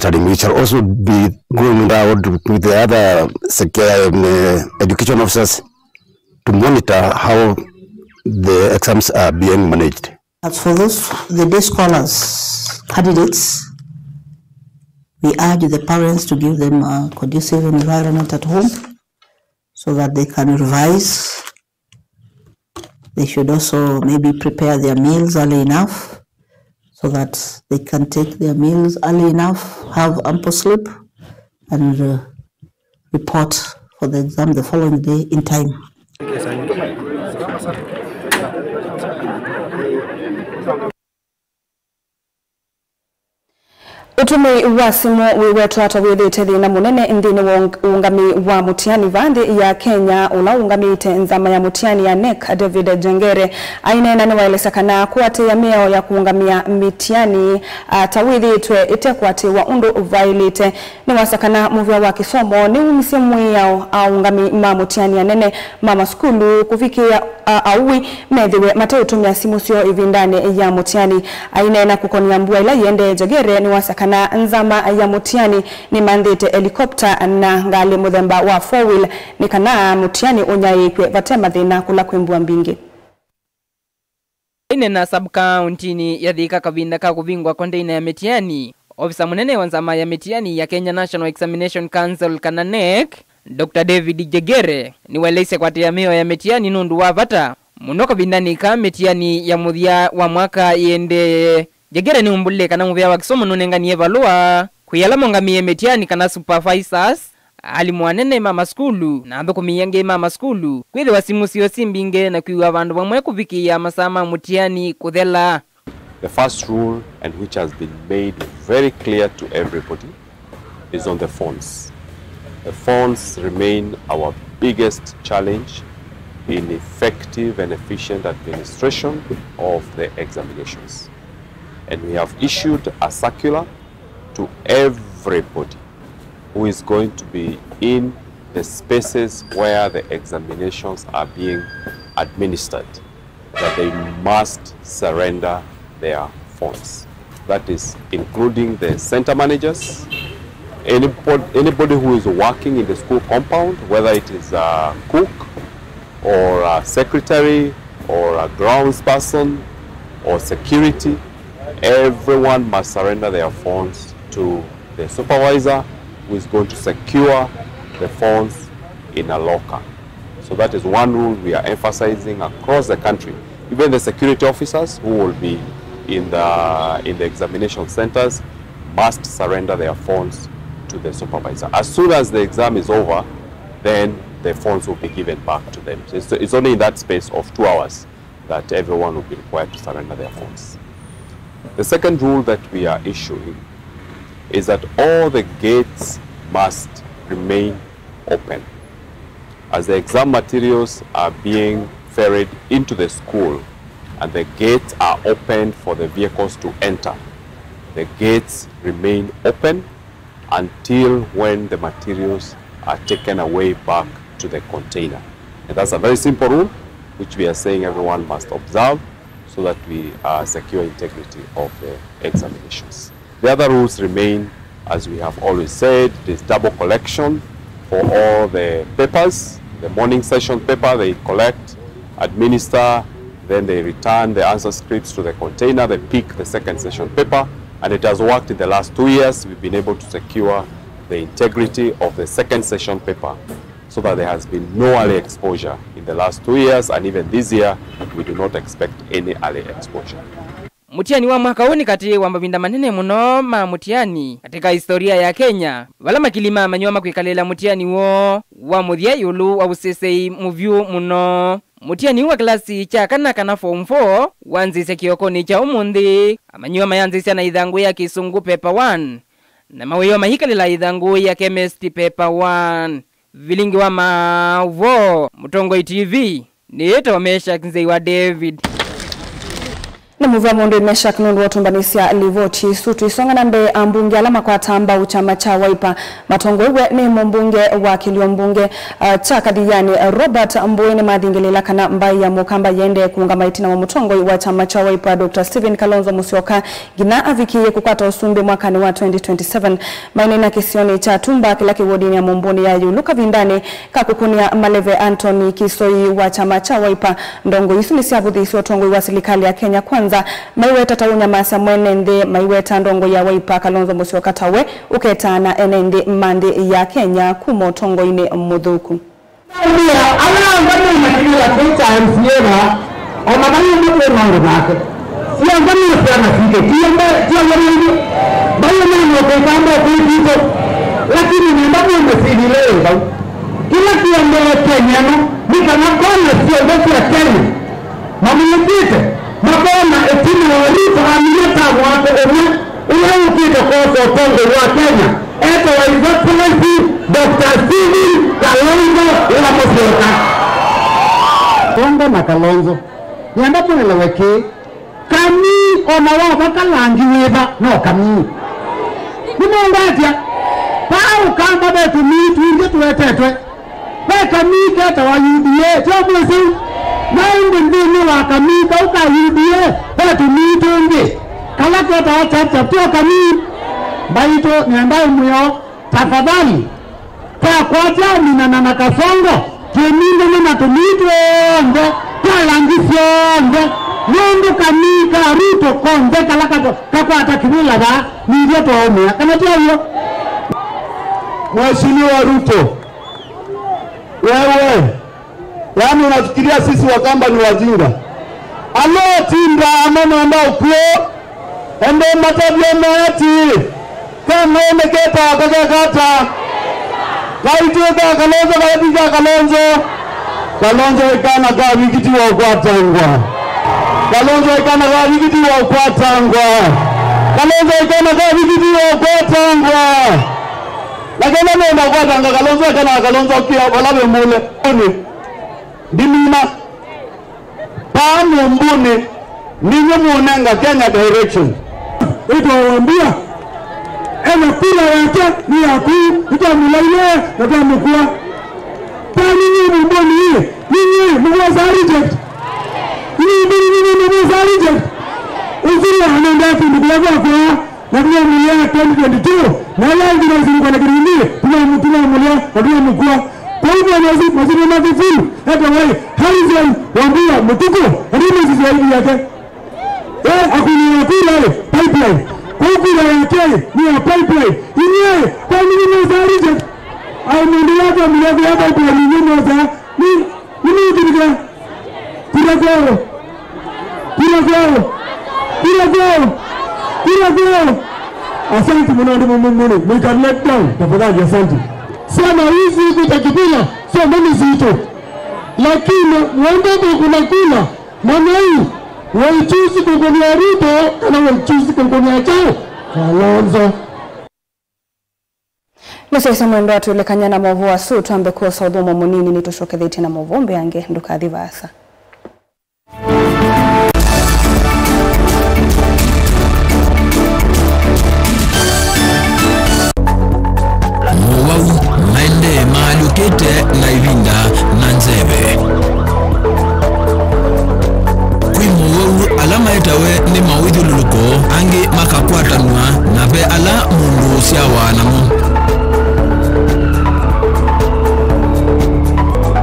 monitoring. We shall also be going out with the other education officers to monitor how the exams are being managed. As for those, the day scholars candidates, we urge the parents to give them a conducive environment at home so that they can revise. They should also maybe prepare their meals early enough so that they can take their meals early enough, have ample sleep, and report for the exam the following day in time. Utumi wa simu wiwetu atawilite thina munene ndini ungami wa mutiani vandi ya Kenya ula ungamite nzama ya mutiani ya NEC David Jengere ainena niwaelesa kana kuate ya meo ya kuungamia mitiani tawilitwe itekwate wa undu uvailite niwasakana muvya wa kisomo ni umisimu yao ungami ma mutiani ya nene mama skulu kufikia aui medhiwe mata utumia simu sio ivindane ya mutiani ainena kukonia mbua ila yende Jengere niwasakana na nzama ya mutiani ni mandete helikopter na ngali muthemba wa 4-wheel ni kana mutiani unyaikwe vatema thina kula kwembua mbingi. Ine na sub-county ni ya Thika kavinda ka kuvingwa kondeina ya mitiani. Ofisa munene wa nzama ya mitiani ya Kenya National Examination Council kana NEC, Dr. David Jegere ni welese kwa tiameo ya mitiani nundu wa vata. Munoka vindani ka mitiani ya muthia wa mwaka yende Jegere ni umbule kana muvya wa kisomo nunengani evalua kuyala mongamie metiani kana supervisors alimuanene mama skulu na ambe kumiyenge mama skulu kwithe wasimu sio simbinge na kuiwa vandu vamwe kuvikia masama mutiani kuthela. The first rule, and which has been made very clear to everybody, is on the phones. The phones remain our biggest challenge in effective and efficient administration of the examinations. And we have issued a circular to everybody who is going to be in the spaces where the examinations are being administered, that they must surrender their phones. That is including the center managers, anybody who is working in the school compound, whether it is a cook or a secretary or a grounds person or security. Everyone must surrender their phones to the supervisor, who is going to secure the phones in a locker. So that is one rule we are emphasizing across the country. Even the security officers who will be in the examination centers must surrender their phones to the supervisor. As soon as the exam is over, then the phones will be given back to them. So it's only in that space of 2 hours that everyone will be required to surrender their phones. The second rule that we are issuing is that all the gates must remain open. As the exam materials are being ferried into the school and the gates are open for the vehicles to enter, the gates remain open until when the materials are taken away back to the container. And that's a very simple rule which we are saying everyone must observe, so that we secure integrity of the examinations. The other rules remain, as we have always said. There's double collection for all the papers. The morning session paper they collect, administer, then they return the answer scripts to the container, they pick the second session paper, and it has worked in the last 2 years. We've been able to secure the integrity of the second session paper so that there has been no early exposure in the last 2 years, and even this year we do not expect any early exposure. Mutiani wa mwaka huu kati wa mavinda manene muno ma mutiani katika historia ya Kenya. Wala makilima manyoma kwikalela mutiani wo wa muthia yulu wa usesei muvyu muno. Mutiani wa klasi cha kana form 4 wanzise kiokoni cha umundi amanyoma yanzise na idhangu ya kisungu paper 1 na maweyo mahikalela idhangu ya chemistry paper 1. Vilingi wa mavo Mutongoi TV ni yeto wamesha kinzei wa David. Na muva mundu Meshak Nundu watumbanisia livoti sutu isonga nambe mbunge alama kwa tamba uchama cha Wiper matongwewe ni mbunge wa kilio mbunge cha Kadiyani Robert Mboweni madhingelila kana mbai ya mukamba yende kuunga maitina wa mutongoi wa chama cha Wiper Dr. Stephen Kalonzo Musyoka gina avikiye kupata usumbi mwakani wa 2027 mainena kisioni cha tumba kilaki wodini ya mumbuni ya yuluka vindani kakukunia Maleve Anthony Kisoi wa chama cha Wiper ndongo isumisi abudhisi watongoi wa serikali ya Kenya kwanza maiweta tawunya masa mwenende maiweta ndongo ya Wiper Kalonzo Musyoka tawe uketana enende mande ya Kenya kumo tongo ine mudhuku Mabona etini walipo amileta wako ome unaukita kosa utongo wa Kenya eto wa His Excellency Dr. Stephen Kalonzo Musyoka Tongo na Kalonzo yambapo nileweke kami ona wako kalangi weba no kami nimongatia pao kamba betu mitu inge tuwetetwe kami keta wa UDA choblesi Naende ndini wakamika ukayudie watu mitungi kalaketa wachacha tuwa kami baito niambaye muyo tafadhali kwa kwacha minanana kasongo kieminde nina tumitwende kwa langisionde Nundu kamika Ruto konde kalaketa kakwa atakimila ba nivyo tuwaumia kama tuwa hiyo Mheshimiwa Ruto wewe yaani unafikiria sisi Wakamba ni wajinga alo tinda amana ambao kuo ende matabia maati kama umeketa wakakata kaitueka Kalonzo ikana kwa wikiti wa ukwatangwa Kalonzo ikana kwa wikiti wa ukwatangwa lakini nenda ukwatangwa Kalonzo kia walawe mule Dimina Pamu mbuni Ninyo muonenga Kenya direction Ito wambia Ena pila yake ni yaku Ito mulaile Nata mkua Ninyo mbuni hii Ninyo mwasa reject Ninyo mwasa reject Uzuri ya hanendaki Mkulewa kwa Nakuwa mulia 2022 Na yangi na uzuri kwa nakirindie Tuna mulia Nakuwa mkua kwa hivyo mazini mafifu hata wale Harrison wambia mtuko rime sisi yake akuni yakula ile pipeline kwa kula yake ni ya pipeline yenyewe kwa nini mzarije au mundu yake mlezi hapa kwa nini mmoja nini ukifika kila kwao asante mwanangu Mungu we can let down tafadhali asante Sema hizi kutakipila sio mimi zito lakini wendebe kuna maana hii waichuzi kugonia Ruto kana waichuzi kugonia chao Kalonzo Msesa mwendo atulekanya na movu wa sutu ambe kwa saudhumo munini nitoshoke dhiti na movombe yange ndukathi vasa Maende maalukete na ivinda na nzebe Kwimu alama etawe ni mawidhi luluko angi makakwatanwa na pe ala mundu siawa namu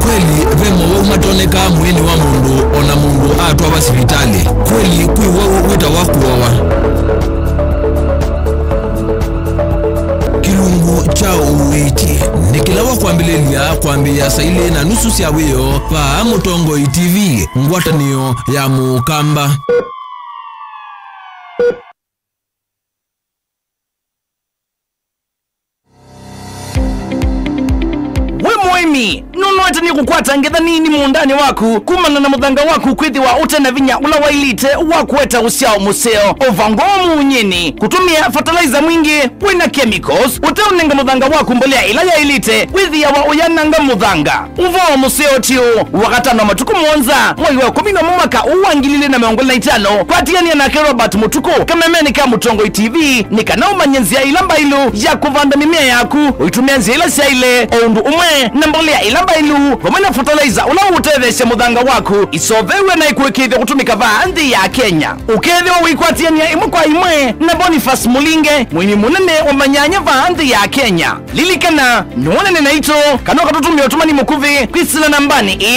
Kweli vemo matoneka mwini wa mundu ona mundu atu wa basivitali Kweli kwiwa wita wakuwawa Kilungu cha uwiti nikilawa kuambilelia kuambia saile na nusu siawiyo pa Mutongo TV ngwataniyo ya mukamba mami nunoete ni kukwata ngetha nini muundani waku kumana na muthanga waku kwithiwa utena vinya ula wailite wa kueta usiao museo ovangomu nyini kutumia fertilizer mwingi wina chemicals utaunenga muthanga waku mbolea ila ya ilite withia wa uyananga muthanga uvao museo tiu wakatano matuku mwonza mwai wa 10 mwaka uwangilile na 2025 kwatiania na Robert Mutuku kamemeni ka Mutongo TV nikanauma nyenzi ya ilamba ilu ya kuvanda mimea yaku uitumia nzila saile oundu umwe na mbolea ilamba ilu vamana fertilizer ula uteveshe muthanga waku isovewe na ikuikithia kutumika vaanthi ya Kenya ukethia wikwatiania imwe kwa imwe na Boniface Mulinge mwini munene wa manyanya vaanthi ya Kenya lilikana nuonene na ito kanoka tutumia utumani mukuvi kwisila nambani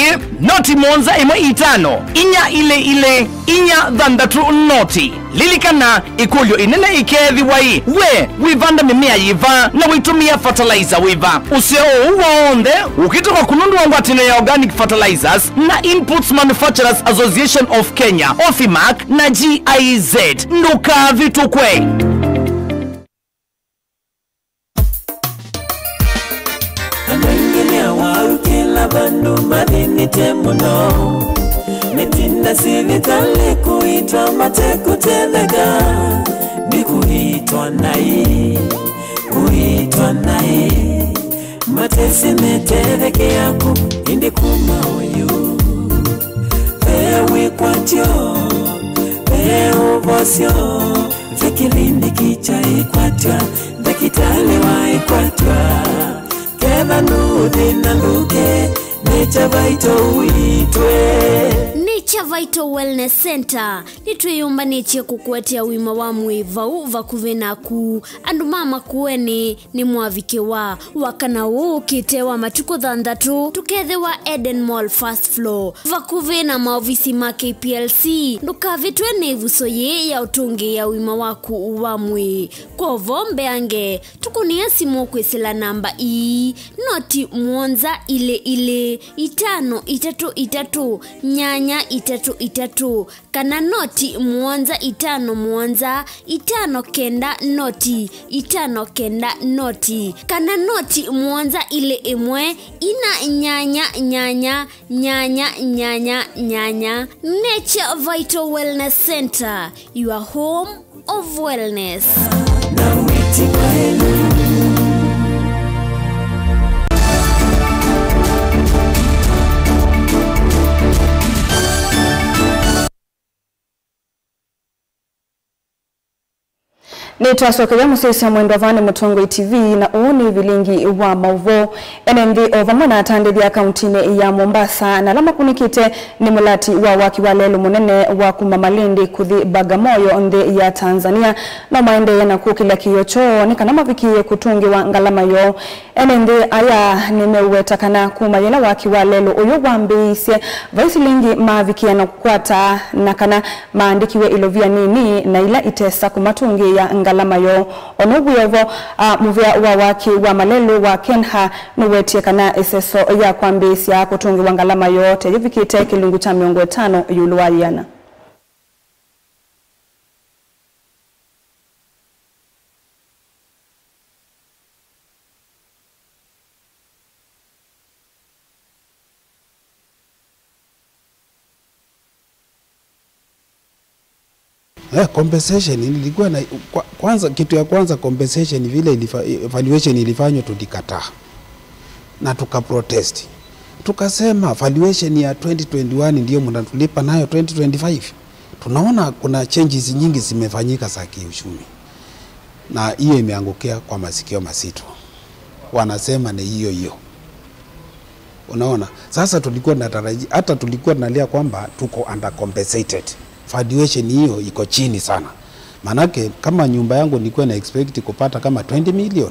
noti monza imwe 5 inya ile inya thandatu noti lilikana ikulyo inene ikethi wai we wivanda mimea yiva na witumia fertilizer wiva usio uonde ukitoka kunundu wa ngwatine ya organic fertilizers na Inputs Manufacturers Association of Kenya OFIMAC na GIZ nduka vitu kwe bandu madini temuno metinda sivitale kuitwa mateku telega ni kuitwa nai matesi metereke yako indi kuma oyu pewe kwatyo pewe vosyo vikilindi kicha ikwatya vikitale wa ikwatya keva nuthi na luke Nature Vital Wellness Center nitwiyumba nichie kukwetia wima wa mwiva vakuve naku andu mama kuweni ni mwavike wa wakana ukitewa matuko thandatu tukethe wa Eden Mall first floor vakuve na maofisi ma KPLC ndukavitwe ni vuso ye ya utungi ya wima waku wa mwi kwa vombe ange tukunia simu kwisila namba noti mwonza ile 5 nyanya 3 kana noti mwonza 5 mwonza 5 kenda noti 5 kenda noti kana noti mwonza ile imwe ina nyanya Nature Vital Wellness Center, your home of wellness. Nitwasokeria musisi mwendo vane Mutongo TV na uoni vilingi wa mauvo NMV ovamona atandidi akaunti ya Mombasa na lama kunikite ni mulati wa waki wa lelu munene wa kumamalindi kuthi Bagamoyo onde ya Tanzania na maende na kukila kiyocho ni kanama vikie kutungi wa ngalama yo NMV aya nimeweta kana kumayela waki wa lelu uyo wambise vaisi lingi mavikia na kukwata na kana maandikiwe ilovia nini na ila itesa kumatungi ya ngalama yo onobuyevo muvia wa waki wa malelu wa Kenha nuwetie kana eseso ya kwambisi ya kutungi wa ngalama yote yivikite kilungu cha 500 yuluwaliana. Compensation ilikuwa na kwanza, kitu ya kwanza compensation vile valuation ilifanywa tulikataa na tukaprotest. Tukasema valuation ya 2021 ndio mnatulipa nayo 2025. Tunaona kuna changes nyingi zimefanyika za kiuchumi. Na hiyo imeangukia kwa masikio mazito. Wanasema ni hiyo. Unaona? Sasa tulikuwa natarajia, hata tulikuwa tunalia kwamba tuko undercompensated. Valuation hiyo iko chini sana. Manake kama nyumba yangu nilikuwa na expect kupata kama 20 million,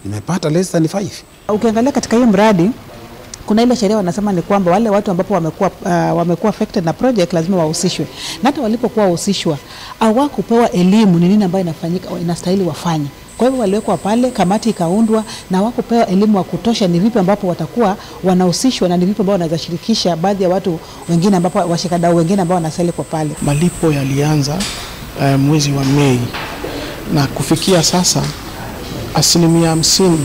nimepata less than 5. Ukiangalia katika hiyo mradi kuna ile sheria wanasema ni kwamba wale watu ambapo wamekuwa affected na project lazima wahusishwe. Na hata walipokuwa wahusishwa hawakupewa elimu ni nini ambayo inafanyika inastahili wafanye. Kwa hivyo waliwekwa pale, kamati ikaundwa na hawakupewa elimu ya kutosha ni vipi ambapo watakuwa wanahusishwa na ni vipi ambao wanaweza shirikisha baadhi ya watu wengine ambapo washikadau wengine ambao wanasali kwa pale. Malipo yalianza mwezi wa Mei na kufikia sasa 50%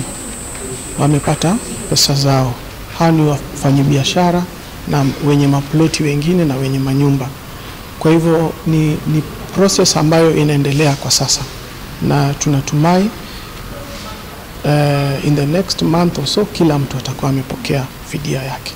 wamepata pesa zao. hao ni wafanyabiashara na wenye maploti wengine na wenye manyumba. Kwa hivyo ni process ambayo inaendelea kwa sasa, na tunatumai in the next month or so kila mtu atakuwa amepokea fidia yake.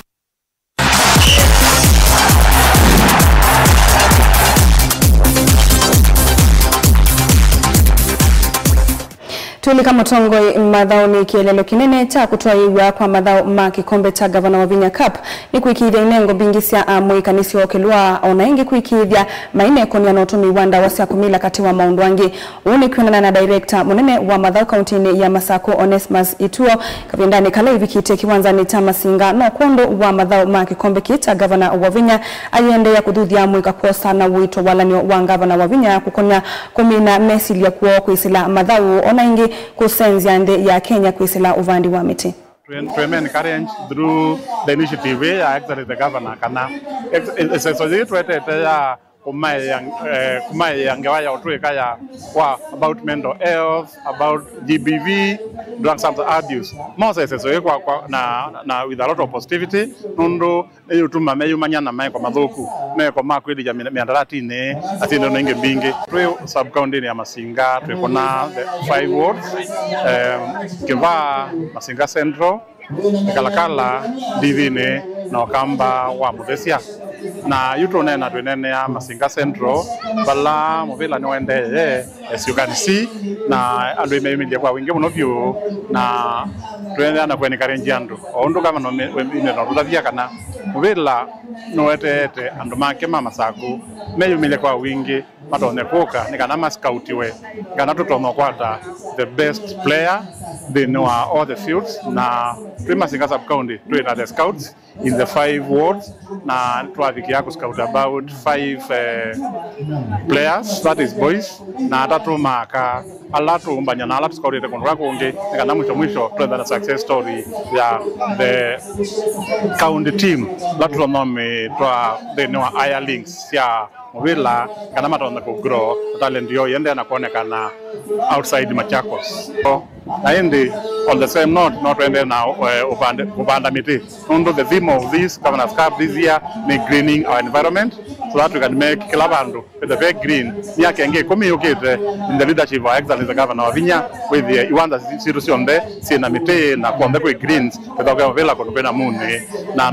Tulika Mutongoi mathao ni kielelo kinene cha kutwaiwa kwa mathao ma kikombe cha gavana wa Vinya Cup ni kuikithia inengo bingi cia muikanisi wa Kilwa ona ingi kuikithia maineko ni anotumi wanda wasia kumila kati wa maundu wangi. Uni kuonana na director munene wa mathao kauntini ya Masako Onesmus Ituo kavindani kala ivikite kiwanzani cha Masinga no kondo wa mathao ma kikombe kita gavana wa Vinya ayende ya kudhuthia muika kosa na wito walanio wa gavana wa Vinya kukonya kumina mesili ya kuo kuisila mathao ona ingi kusenzia nde ya Kenya kuisila uvandi wa miti. To encourage through the initiative ya actually the governor kana ya kumai yangewa utuika ya kwa about mental health, about GBV, drugs and abuse. Most so kwa na with a lot of positivity nundo yutuma meyu manyana mai kwa mathuku me kwa makwidi ya miandarati ne atindo ninge bingi twe sub county ya Masinga twe kona the 5 wards Kiva, Masinga Central, Kalakala, Divine na Wakamba wa Muthesia na yuto nena twenene ya Masinga Central bala muvila ni wende as you can see na ando imeimilia kwa wingi munovyo na twenene na kwenye karenji andu ondo kama no tutavia kana muvila noetete ando make mama saku meimilia kwa wingi matone kuka ni kana maskautiwe kana tutono kwata the best player they know all the fields na Masinga sub county to the scouts in the 5 wards na tuafikia ku scout about 5 players, that is boys na atatu maka alatu mbanya na alatu scout ite kontra kungi kana mwisho tuenda na success story ya the county team latu nome twa they know aya links ya muvila kana matona ku grow talent yo yende na kuonekana outside Machakos. So aende on the same note not ende now upanda miti under the theme of this Governor's Cup this year ni greening our environment so that we can make Kilabandu with the very green yake enge communicate in the leadership of excellence the governor of Vinya with the Iwanda situation there sina miti na kuonde kwa greens kwa vile kuna muni na